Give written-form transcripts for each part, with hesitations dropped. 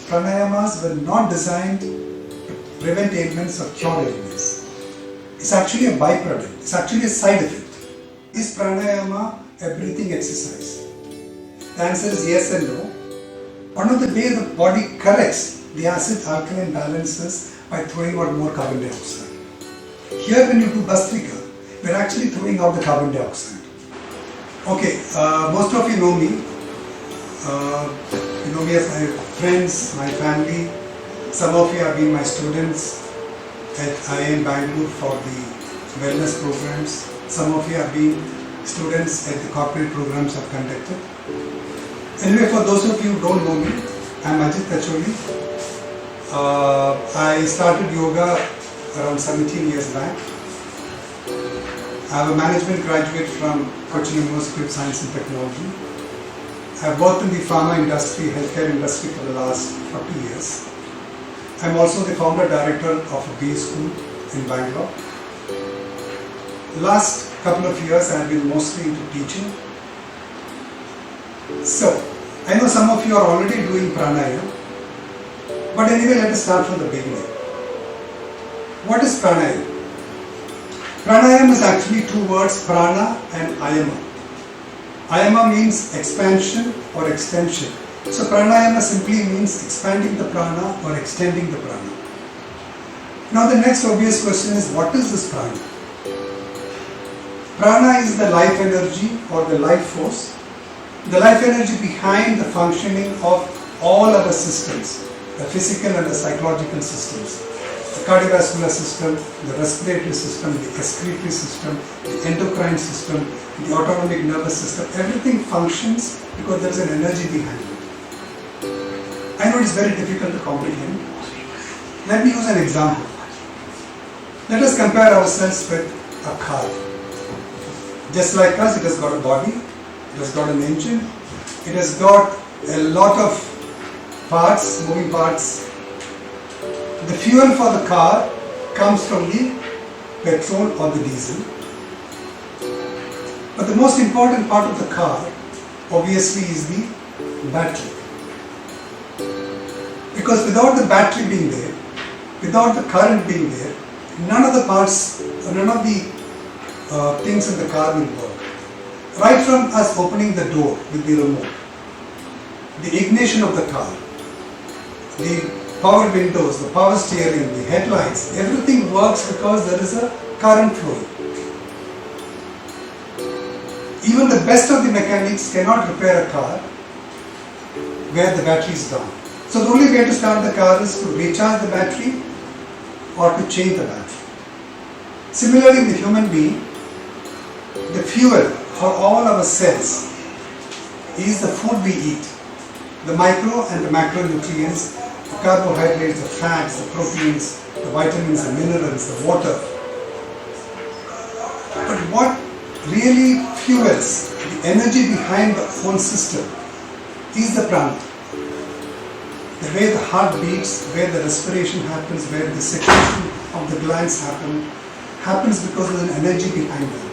pranayamas were not designed to prevent ailments or cure ailments. It's actually a byproduct. It's actually a side effect. Is pranayama a breathing exercise? The answer is yes and no. One of the way the body corrects the acid-alkaline balances by throwing out more carbon dioxide. Here when you do Bhastrika, we're actually throwing out the carbon dioxide. Okay, most of you know me. You know me as my friends, my family. Some of you have been my students at IIM Bangalore for the wellness programs. Some of you have been students at the corporate programs I've conducted. Anyway, for those of you who don't know me, I'm Ajit Kacholi. I started yoga around 17 years back. I'm a management graduate from Cochin University of Science and Technology. I've worked in the pharma industry, healthcare industry for the last 40 years. I'm also the founder director of a B school in Bangalore. Last couple of years I've been mostly into teaching. So, I know some of you are already doing pranayama, but anyway let us start from the beginning. What is pranayama? Pranayama is actually two words, prana and ayama. Ayama means expansion or extension. So pranayama simply means expanding the prana or extending the prana. Now the next obvious question is, what is this prana? Prana is the life energy or the life force, the life energy behind the functioning of all other systems, the physical and the psychological systems, the cardiovascular system, the respiratory system, the excretory system, the endocrine system, the autonomic nervous system. Everything functions because there is an energy behind it. I know it is very difficult to comprehend. Let me use an example. Let us compare ourselves with a car. Just like us, it has got a body, it has got an engine, it has got a lot of parts, moving parts. The fuel for the car comes from the petrol or the diesel. But the most important part of the car obviously is the battery. Because without the battery being there, without the current being there, none of the parts, none of the things in the car will work. Right from us opening the door with the remote, the ignition of the car, the power windows, the power steering, the headlights, everything works because there is a current flowing. Even the best of the mechanics cannot repair a car where the battery is down. So the only way to start the car is to recharge the battery or to change the battery. Similarly, in the human being, the fuel for all our cells is the food we eat, the micro and the macronutrients, the carbohydrates, the fats, the proteins, the vitamins, the minerals, the water. But what really fuels the energy behind the whole system is the prana. The way the heart beats, where the respiration happens, where the secretion of the glands happens because there is an energy behind it.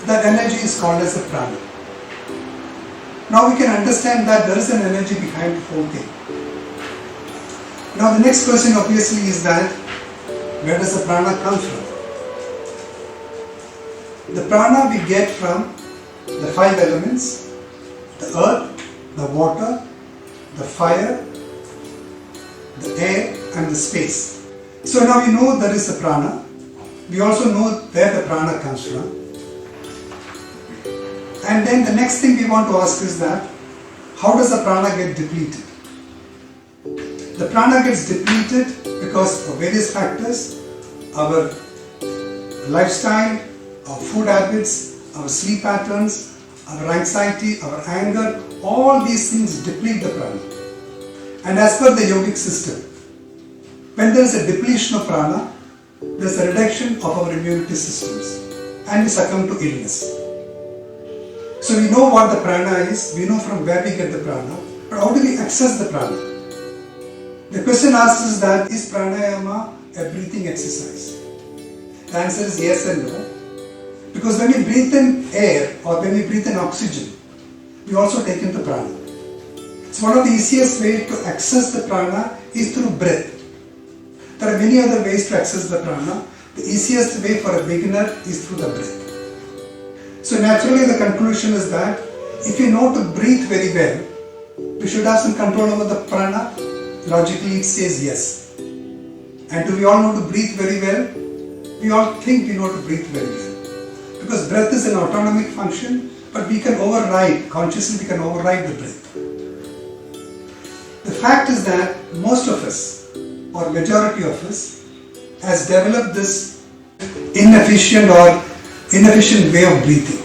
That energy is called as the prana. Now we can understand that there is an energy behind the whole thing. Now the next question obviously is that, where does the prana come from? The prana we get from the five elements, the earth, the water, the fire, the air and the space. So now we know there is a prana. We also know where the prana comes from. And then the next thing we want to ask is that, how does the prana get depleted? The prana gets depleted because of various factors: our lifestyle, our food habits, our sleep patterns, our anxiety, our anger. All these things deplete the prana. And as per the yogic system, when there is a depletion of prana, there is a reduction of our immunity systems and we succumb to illness. So we know what the prana is, we know from where we get the prana, but how do we access the prana? The question asked is that, is pranayama a breathing exercise? The answer is yes and no. Because when we breathe in air or when we breathe in oxygen, we also take in the prana. So one of the easiest way to access the prana is through breath. There are many other ways to access the prana. The easiest way for a beginner is through the breath. So naturally the conclusion is that if you know to breathe very well, we should have some control over the prana. Logically it says yes. And do we all know to breathe very well? We all think we know to breathe very well. Because breath is an autonomic function, but we can override, consciously we can override the breath. The fact is that most of us, or majority of us, has developed this inefficient way of breathing.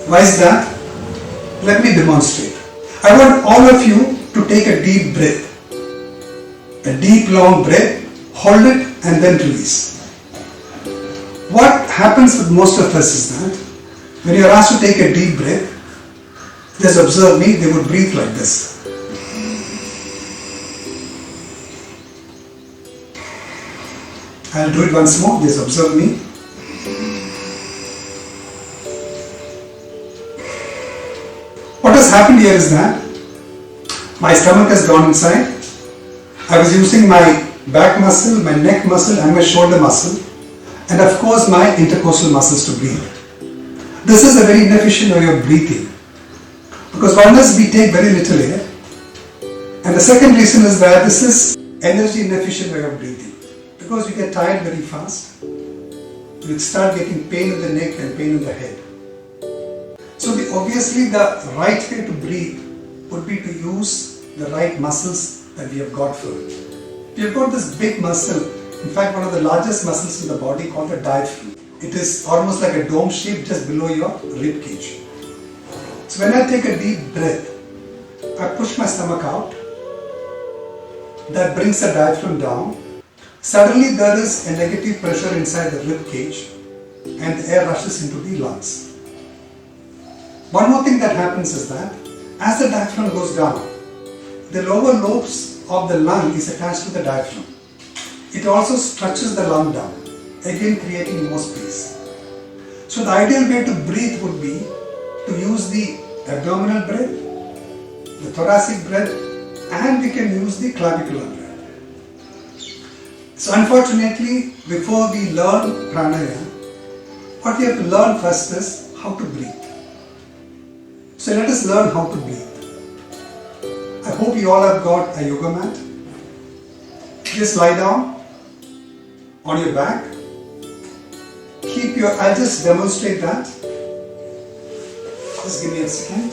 Why is that? Let me demonstrate. I want all of you to take a deep breath. A deep long breath, hold it and then release. What happens with most of us is that when you are asked to take a deep breath, just observe me, they would breathe like this. I'll do it once more, just observe me. What has happened here is that my stomach has gone inside. I was using my back muscle, my neck muscle and my shoulder muscle, and of course my intercostal muscles to breathe. This is a very inefficient way of breathing, because unless we take very little air, and the second reason is that this is energy inefficient way of breathing, because you get tired very fast, you start getting pain in the neck and pain in the head. So obviously the right way to breathe would be to use the right muscles that we have got for it. We have got this big muscle, in fact one of the largest muscles in the body, called the diaphragm. It is almost like a dome shape just below your rib cage. So when I take a deep breath, I push my stomach out. That brings the diaphragm down. Suddenly there is a negative pressure inside the rib cage and the air rushes into the lungs. One more thing that happens is that as the diaphragm goes down, the lower lobes of the lung is attached to the diaphragm. It also stretches the lung down, again creating more space. So the ideal way to breathe would be to use the abdominal breath, the thoracic breath, and we can use the clavicular breath. So unfortunately, before we learn pranayama, what we have to learn first is how to breathe. So let us learn how to breathe. I hope you all have got a yoga mat. Just lie down on your back. I'll just demonstrate that. Just give me a second.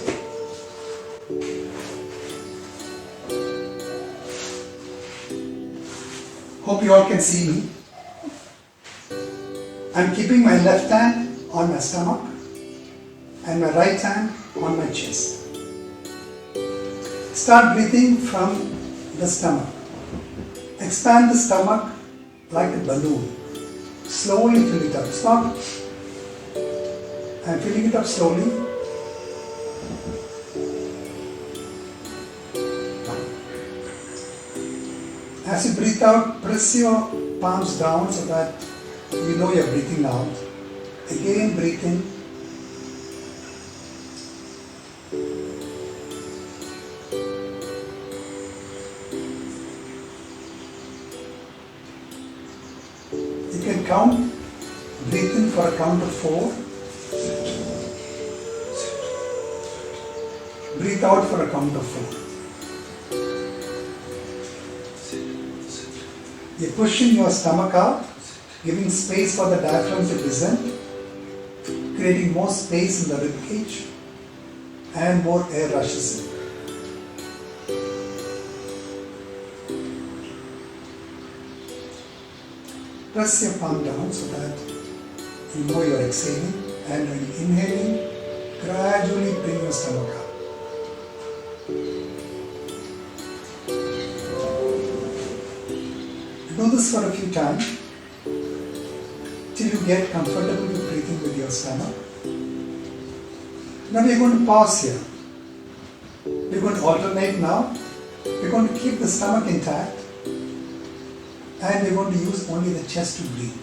Hope you all can see me. I'm keeping my left hand on my stomach and my right hand on my chest. Start breathing from the stomach. Expand the stomach like a balloon. Slowly fill it up. Stop. I'm filling it up slowly. As you breathe out, press your palms down so that you know you're breathing out. Again, breathe in. You can count, breathe in for a count of 4. Breathe out for a count of 4. You're pushing your stomach out, giving space for the diaphragm to descend, creating more space in the rib cage, and more air rushes in. Press your palm down so that you know you're exhaling, and when you're inhaling, gradually bring your stomach up. Do this for a few times till you get comfortable with breathing with your stomach. Now we're going to pause here. We're going to alternate now. We're going to keep the stomach intact and we're going to use only the chest to breathe.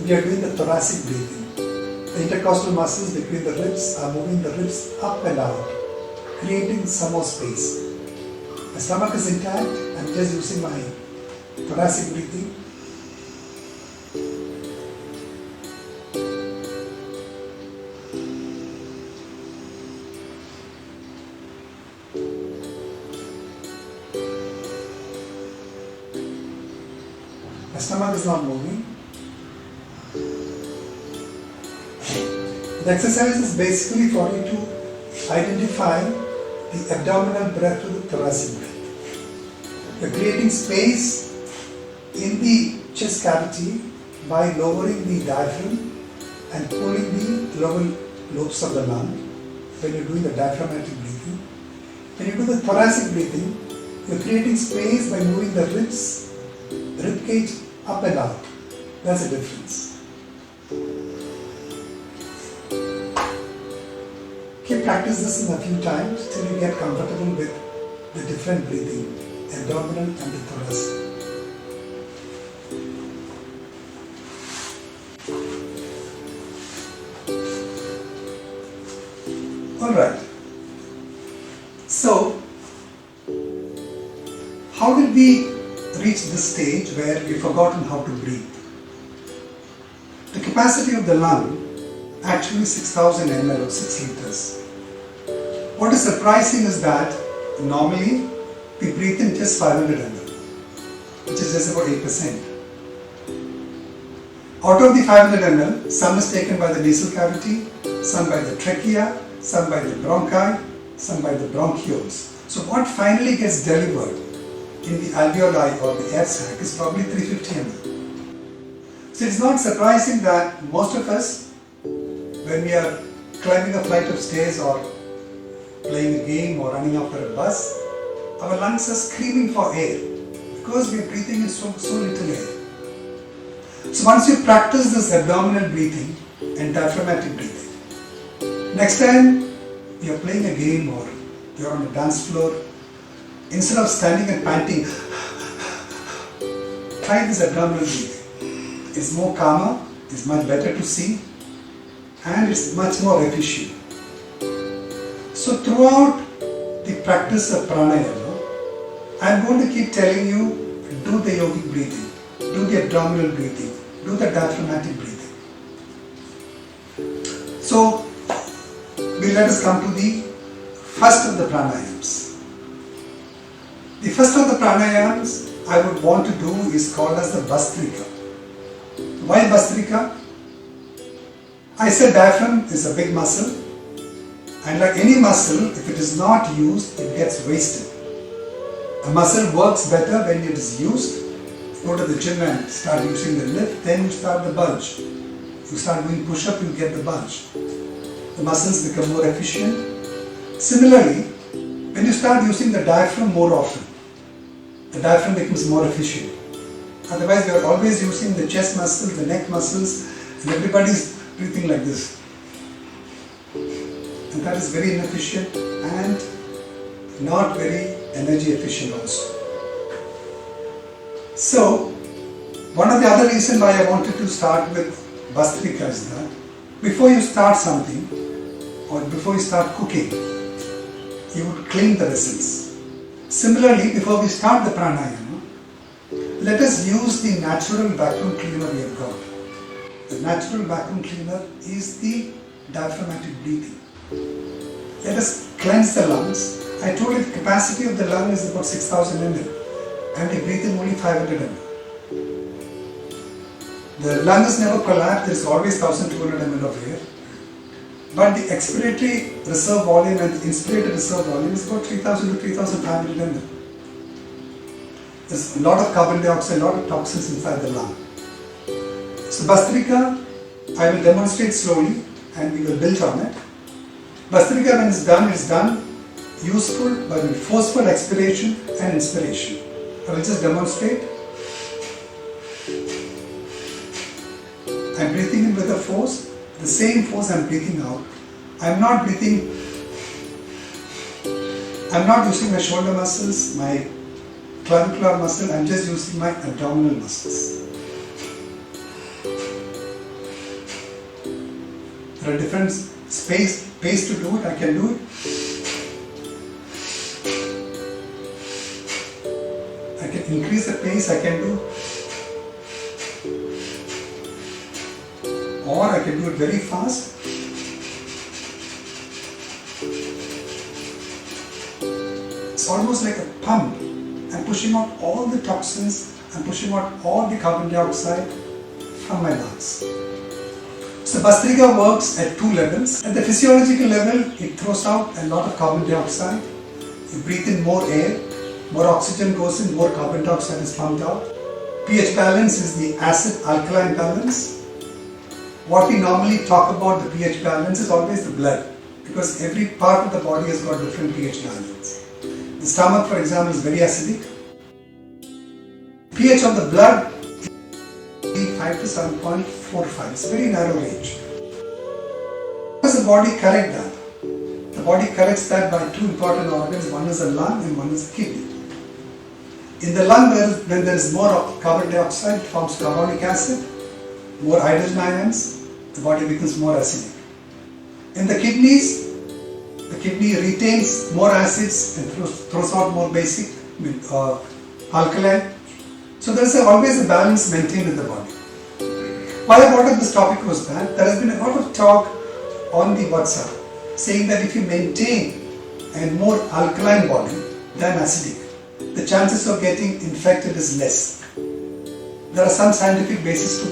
We are doing the thoracic breathing. The intercostal muscles between the ribs are moving the ribs up and out. creating some more space. My stomach is intact, I'm just using my thoracic breathing. My stomach is not moving. The exercise is basically for you to identify the abdominal breath to the thoracic breath. You're creating space in the chest cavity by lowering the diaphragm and pulling the lower lobes of the lung when you're doing the diaphragmatic breathing. When you do the thoracic breathing, you're creating space by moving the ribs, rib cage up and out. That's the difference. Keep practice this in a few times till you get comfortable with the different breathing, abdominal and the thoracic. Alright. So, how did we reach this stage where we've forgotten how to breathe? The capacity of the lung actually 6,000 ml or 6 liters. What is surprising is that normally we breathe in just 500 ml, which is just about 8%. Out of the 500 ml, some is taken by the nasal cavity, some by the trachea, some by the bronchi, some by the bronchioles. So what finally gets delivered in the alveoli or the air sac is probably 350 ml. So it's not surprising that most of us, when we are climbing a flight of stairs or playing a game or running after a bus, our lungs are screaming for air because we are breathing in so little air. So once you practice this abdominal breathing and diaphragmatic breathing, next time you are playing a game or you are on a dance floor, instead of standing and panting, try this abdominal breathing. It's more calmer, it's much better to see, and it's much more efficient. So throughout the practice of pranayama, I am going to keep telling you, do the yogic breathing, do the abdominal breathing, do the diaphragmatic breathing. So let us come to the first of the pranayams. The first of the pranayams I would want to do is called as the Bhastrika. Why Bhastrika? I said diaphragm is a big muscle, and like any muscle, if it is not used, it gets wasted. A muscle works better when it is used. Go to the gym and start using the lift, then you start the bulge. You start doing push-up, you get the bulge. The muscles become more efficient. Similarly, when you start using the diaphragm more often, the diaphragm becomes more efficient. Otherwise, you are always using the chest muscles, the neck muscles, and everybody is breathing like this. And that is very inefficient and not very energy efficient also. So, one of the other reasons why I wanted to start with Bhastrika is that before you start something or before you start cooking, you would clean the vessels. Similarly, before we start the pranayama, let us use the natural vacuum cleaner we have got. The natural vacuum cleaner is the diaphragmatic breathing. Let us cleanse the lungs. I told you the capacity of the lung is about 6,000 ml and we breathe in only 500 ml. The lung is never collapsed, there is always 1,200 ml of air. But the expiratory reserve volume and the inspiratory reserve volume is about 3,000 to 3,500 ml. There's a lot of carbon dioxide, a lot of toxins inside the lung. So Bhastrika, I will demonstrate slowly and we will build on it. Bhastrika, when it's done useful by forceful expiration and inspiration. I will just demonstrate. I am breathing in with a force, the same force I am breathing out. I am not breathing, I am not using my shoulder muscles, my clavicular muscle, I am just using my abdominal muscles. There are different ways to do it, I can do it increase the pace, I can do, or I can do it very fast. It's almost like a pump. I'm pushing out all the toxins, I'm pushing out all the carbon dioxide from my lungs. So Bhastrika works at two levels. At the physiological level, it throws out a lot of carbon dioxide. You breathe in more air, more oxygen goes in, more carbon dioxide is pumped out. pH balance is the acid-alkaline balance. What we normally talk about the pH balance is always the blood, because every part of the body has got different pH balance. The stomach, for example, is very acidic. pH of the blood is 5 to 7.45. It's a very narrow range. How does the body correct that? The body corrects that by two important organs. One is the lung and one is the kidney. In the lung, when there is more carbon dioxide, it forms carbonic acid, more hydrogen ions, the body becomes more acidic. In the kidneys, the kidney retains more acids and throws out more basic alkaline. So there is always a balance maintained in the body. Why I brought up this topic was that there has been a lot of talk on the WhatsApp saying that if you maintain a more alkaline body than acidic, the chances of getting infected is less. There are some scientific basis to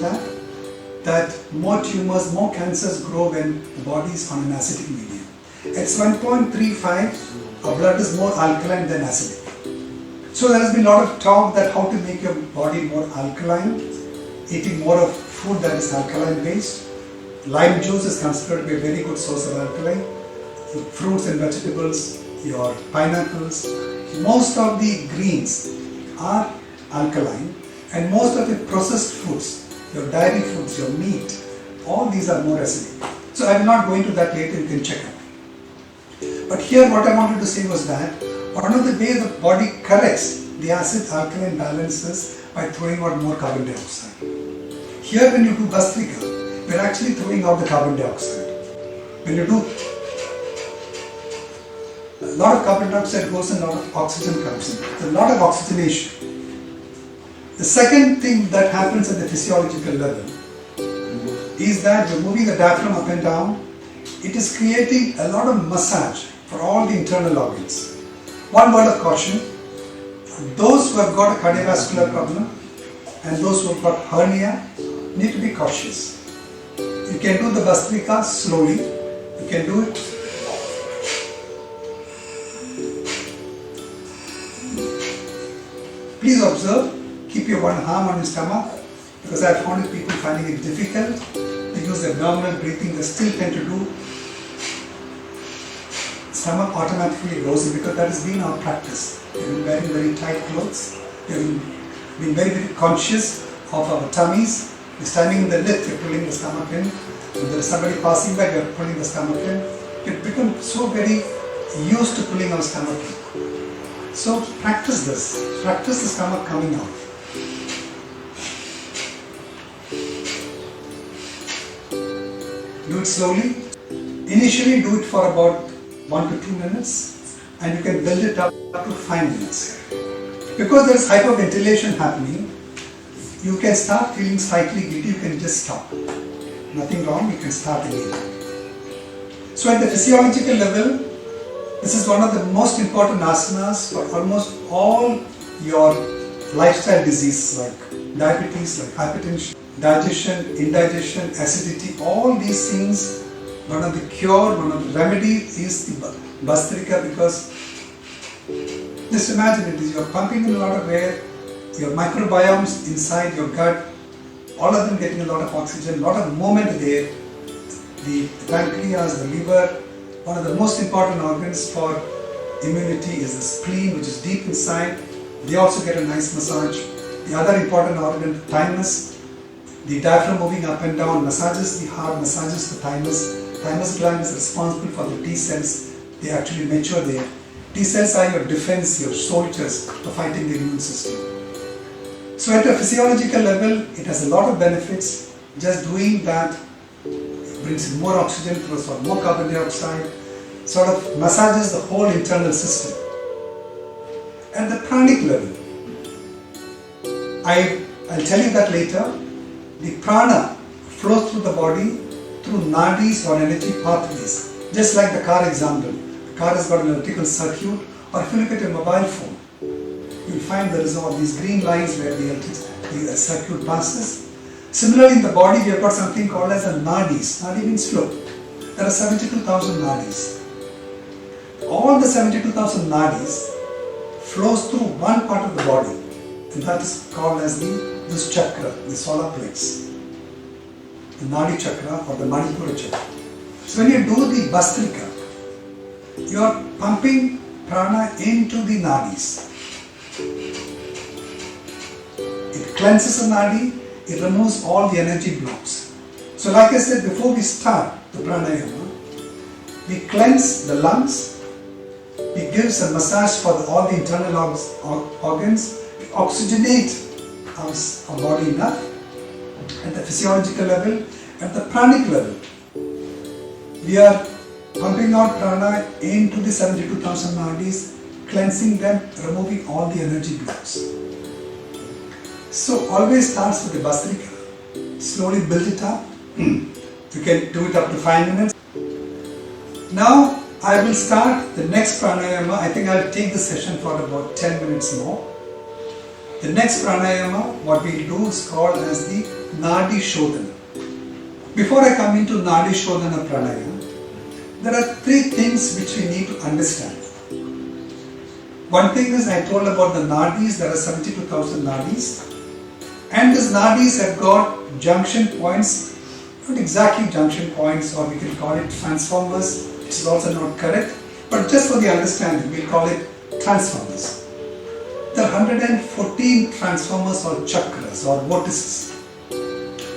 that more tumors, more cancers grow when the body is on an acidic medium. At 1.35, our blood is more alkaline than acidic. So there has been a lot of talk that how to make your body more alkaline, eating more of food that is alkaline based. Lime juice is considered to be a very good source of alkaline. Fruits and vegetables, your pineapples, most of the greens are alkaline, and most of the processed foods, your dairy foods, your meat, all these are more acidic. So I will not go into that later, you can check out. But here what I wanted to say was that one of the ways the body corrects the acid-alkaline balances by throwing out more carbon dioxide. Here when you do Bhastrika, we are actually throwing out the carbon dioxide. When you do, a lot of carbon dioxide goes in, a lot of oxygen comes in. There's a lot of oxygenation. The second thing that happens at the physiological level is that you're moving the diaphragm up and down. It is creating a lot of massage for all the internal organs. One word of caution, those who have got a cardiovascular problem and those who have got hernia need to be cautious. You can do the Bhastrika slowly, you can do it please observe, keep your one arm on your stomach, because I have found people finding it difficult. They use abdominal breathing, they still tend to do. Stomach automatically goes in because that has been our practice. We have been wearing very tight clothes. We have been very, very conscious of our tummies. We're standing in the lift, you're pulling the stomach in. When there is somebody passing by, you're pulling the stomach in. We've become so very used to pulling our stomach in. So practice this. Practice the stomach coming out. Do it slowly. Initially do it for about 1 to 2 minutes, and you can build it up to 5 minutes. Because there is hyperventilation happening, you can start feeling slightly guilty, you can just stop. Nothing wrong, you can start again. So at the physiological level, this is one of the most important asanas for almost all your lifestyle diseases like diabetes, like hypertension, digestion, indigestion, acidity, all these things. One of the cure, one of the remedies is the Bhastrika, because just imagine it is you're pumping in a lot of air, your microbiomes inside your gut, all of them getting a lot of oxygen, a lot of movement there. The pancreas, the liver, one of the most important organs for immunity is the spleen, which is deep inside. They also get a nice massage. The other important organ, thymus, the diaphragm moving up and down massages the heart, massages the thymus. Thymus gland is responsible for the T cells. They actually mature there. T cells are your defense, your soldiers for fighting the immune system. So at a physiological level, it has a lot of benefits. Just doing that brings in more oxygen, throws out more carbon dioxide, sort of massages the whole internal system. At the pranic level, I'll tell you that later. The prana flows through the body through nadis or energy pathways. Just like the car example. The car has got an electrical circuit, or if you look at your mobile phone, you'll find there is all these green lines where the circuit passes. Similarly, in the body, we have got something called as a nadis. Nadi means flow. There are 72,000 nadis. All the 72,000 nadis flows through one part of the body, and that is called as this chakra, the solar plex, the nadi chakra or the manipura chakra. So when you do the Bhastrika, you are pumping prana into the nadis. It cleanses the nadi, it removes all the energy blocks. So like I said, before we start the pranayama, we cleanse the lungs, we give a massage for all the internal organs, we oxygenate our body enough at the physiological level, at the pranic level. We are pumping out prana into the 72,000 nadis, cleansing them, removing all the energy blocks. So always starts with the Bhastrika. Slowly build it up. You can do it up to 5 minutes. Now I will start the next pranayama. I think I'll take the session for about 10 minutes more. The next pranayama, what we'll do is called as the Nadi Shodhana. Before I come into Nadi Shodhana pranayama, there are 3 things which we need to understand. One thing is, I told about the nadis. There are 72,000 nadis, and these nadis have got junction points, not exactly junction points, or we can call it transformers, which is also not correct, but just for the understanding, we'll call it transformers. There are 114 transformers or chakras or vortices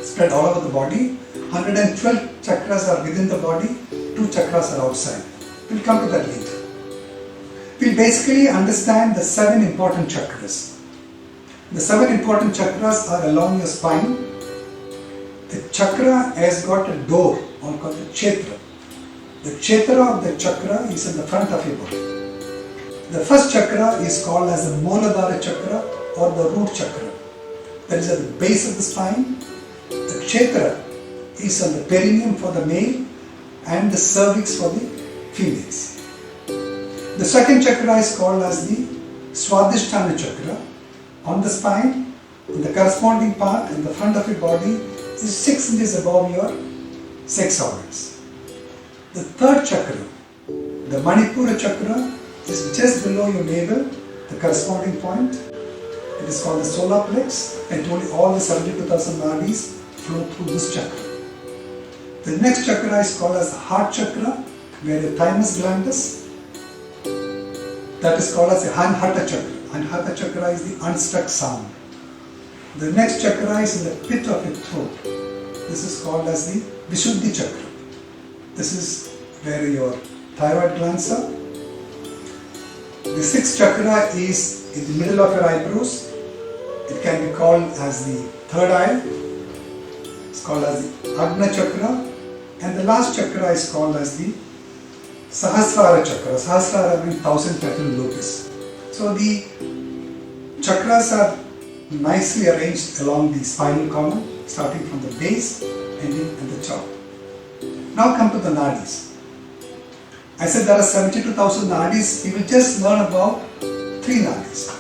spread all over the body. 112 chakras are within the body, 2 chakras are outside. We'll come to that later. We'll basically understand the 7 important chakras. The 7 important chakras are along your spine. The chakra has got a door, or called the kshetra. The kshetra of the chakra is in the front of your body. The first chakra is called as the Muladhara chakra or the root chakra. That is at the base of the spine. The kshetra is on the perineum for the male and the cervix for the females. The second chakra is called as the Swadhisthana chakra. On the spine, in the corresponding part in the front of your body, is 6 inches above your sex organs. The third chakra, the Manipura chakra, is just below your navel, the corresponding point. It is called the solar plex, and only all the 72,000 nadis flow through this chakra. The next chakra is called as the heart chakra, where the thymus gland is. That is called as the Anhata chakra. Anhata chakra is the unstuck sound. The next chakra is in the pit of your throat. This is called as the Vishuddhi chakra. This is where your thyroid glands are. The sixth chakra is in the middle of your eyebrows. It can be called as the third eye. It's called as the Agna chakra. And the last chakra is called as the Sahasrara chakra. Sahasrara means 1,000 petal lotus. So the chakras are nicely arranged along the spinal column, starting from the base, ending at the top. Now come to the nadis. I said there are 72,000 nadis. We will just learn about 3 nadis.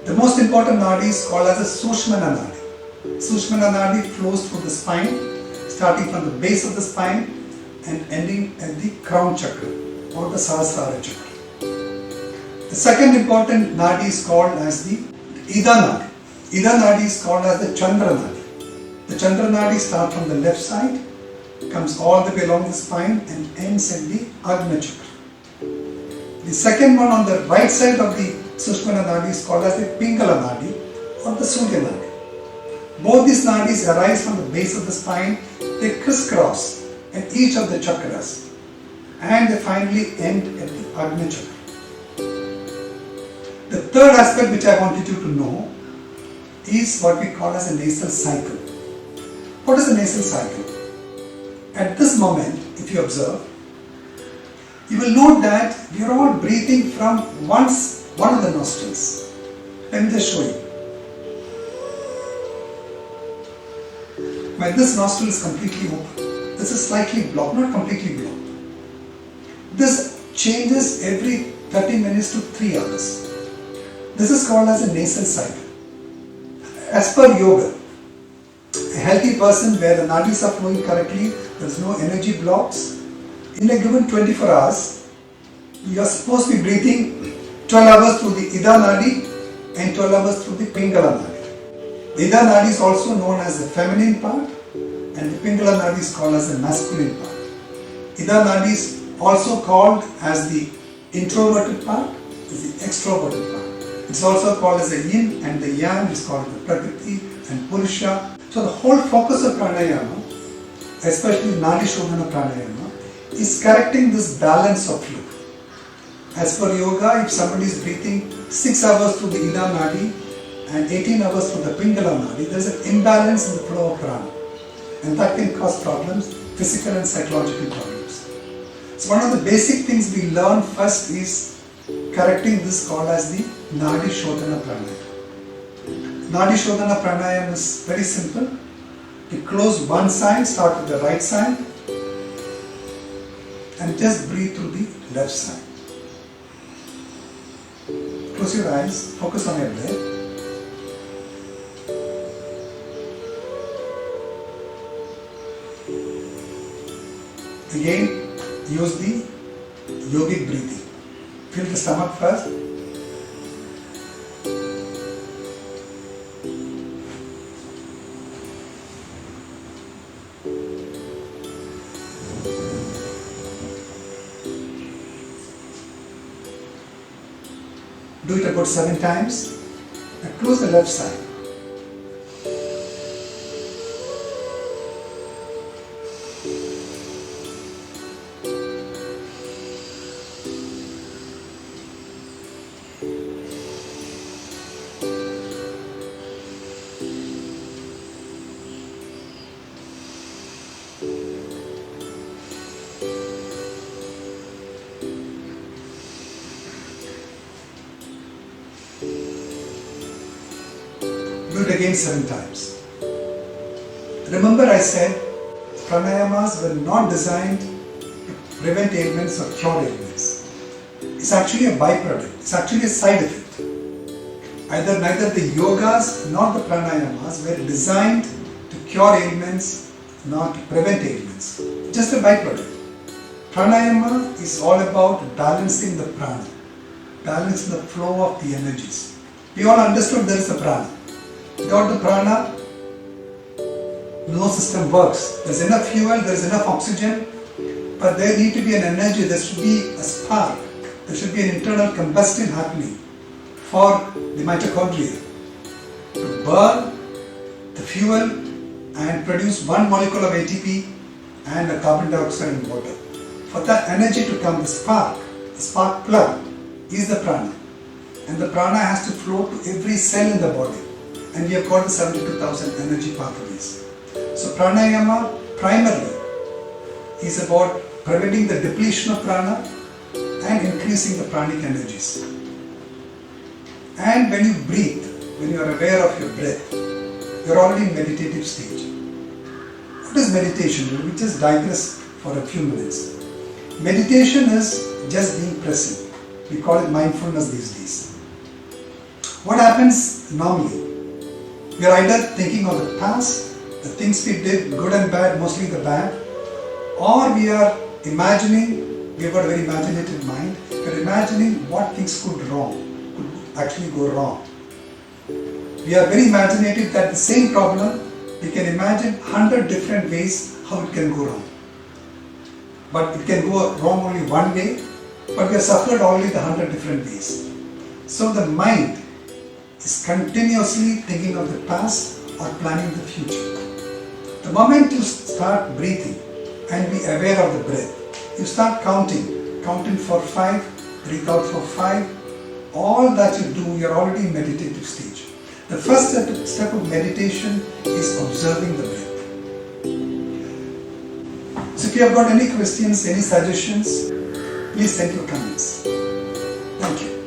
The most important nadi is called as the Sushmana nadi. Sushmana nadi flows through the spine, starting from the base of the spine and ending at the crown chakra or the Sahasrara chakra. The second important nadi is called as the Ida nadi. Ida nadi is called as the Chandra nadi. The Chandra nadi starts from the left side, comes all the way along the spine and ends at the Agna chakra. The second one on the right side of the Sushmana nadi is called as the Pingala nadi or the Surya nadi. Both these nadis arise from the base of the spine, they crisscross at each of the chakras and they finally end at the Agna chakra. The third aspect which I wanted you to know is what we call as a nasal cycle. What is a nasal cycle? At this moment, if you observe, you will note that we are all breathing from one of the nostrils. Let me just show you. When this nostril is completely open, this is slightly blocked, not completely blocked. This changes every 30 minutes to 3 hours. This is called as a nasal cycle. As per yoga, a healthy person where the nadis are flowing correctly, there is no energy blocks. In a given 24 hours, you are supposed to be breathing 12 hours through the Ida Nadi and 12 hours through the Pingala Nadi. The Ida Nadi is also known as the feminine part and the Pingala Nadi is called as the masculine part. Ida Nadi is also called as the introverted part, is the extroverted part. It's also called as the yin and the yang, is called the prakriti and purusha. So the whole focus of pranayama, especially Nadi Shodhana pranayama, is correcting this balance of flow. As per yoga, if somebody is breathing 6 hours through the Ida Nadi and 18 hours through the Pingala Nadi, there is an imbalance in the flow of prana. And that can cause problems, physical and psychological problems. So one of the basic things we learn first is correcting this called as the Nadi Shodhana Pranayama. Nadi Shodhana Pranayama is very simple. You close one side, start with the right side and just breathe through the left side. Close your eyes, focus on your breath. Again, use the yogic breathing. Fill the stomach first. Do it about 7 times. Now close the left side. Do it again 7 times. Remember I said pranayamas were not designed to prevent ailments or cure ailments. It's actually a byproduct. It's actually a side effect. Neither the yogas nor the pranayamas were designed to cure ailments nor to prevent ailments. Just a byproduct. Pranayama is all about balancing the prana, balancing the flow of the energies. We all understood there is a prana. Without the prana, no system works. There's enough fuel, there's enough oxygen, but there need to be an energy, there should be a spark, there should be an internal combustion happening for the mitochondria to burn the fuel and produce one molecule of ATP and a carbon dioxide in water. For that energy to come, the spark plug is the prana. And the prana has to flow to every cell in the body. And we have got the 72,000 energy pathways. So pranayama primarily is about preventing the depletion of prana and increasing the pranic energies. And when you breathe, when you are aware of your breath, you are already in meditative stage. What is meditation? We just digress for a few minutes. Meditation is just being present. We call it mindfulness these days. What happens normally? We are either thinking of the past, the things we did, good and bad, mostly the bad, or we are imagining, we have got a very imaginative mind, we are imagining what things could actually go wrong. We are very imaginative that the same problem, we can imagine 100 different ways how it can go wrong. But it can go wrong only one way, but we have suffered already the 100 different ways. So the mind is continuously thinking of the past or planning the future. The moment you start breathing and be aware of the breath, you start counting for 5, breathe out for 5, all that you do, you are already in meditative stage. The first step of meditation is observing the breath. So if you have got any questions, any suggestions, please send your comments. Thank you.